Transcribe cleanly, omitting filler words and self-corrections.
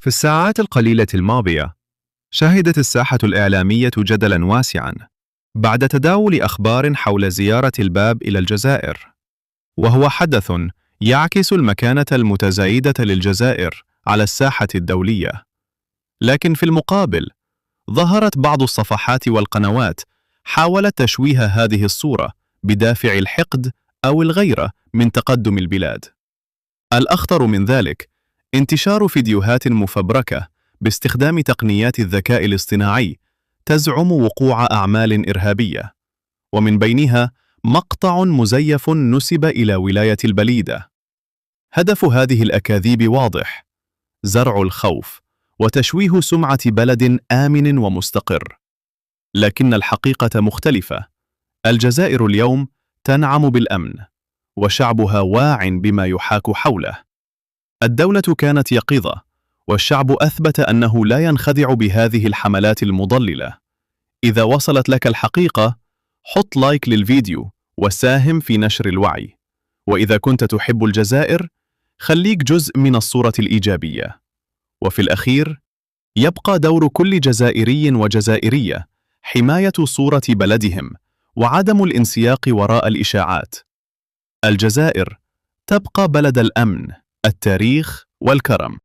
في الساعات القليلة الماضية، شهدت الساحة الإعلامية جدلاً واسعاً بعد تداول أخبار حول زيارة الباب إلى الجزائر، وهو حدث يعكس المكانة المتزايدة للجزائر على الساحة الدولية. لكن في المقابل، ظهرت بعض الصفحات والقنوات حاولت تشويه هذه الصورة بدافع الحقد أو الغيرة من تقدم البلاد. الأخطر من ذلك انتشار فيديوهات مفبركة باستخدام تقنيات الذكاء الاصطناعي تزعم وقوع أعمال إرهابية، ومن بينها مقطع مزيف نسب إلى ولاية البليدة. هدف هذه الأكاذيب واضح: زرع الخوف وتشويه سمعة بلد آمن ومستقر. لكن الحقيقة مختلفة. الجزائر اليوم تنعم بالأمن، وشعبها واع بما يحاك حوله. الدولة كانت يقظة، والشعب أثبت أنه لا ينخدع بهذه الحملات المضللة. إذا وصلت لك الحقيقة، حط لايك للفيديو وساهم في نشر الوعي. وإذا كنت تحب الجزائر، خليك جزء من الصورة الإيجابية. وفي الأخير، يبقى دور كل جزائري وجزائرية حماية صورة بلدهم وعدم الانسياق وراء الإشاعات. الجزائر تبقى بلد الأمن، التاريخ والكرم.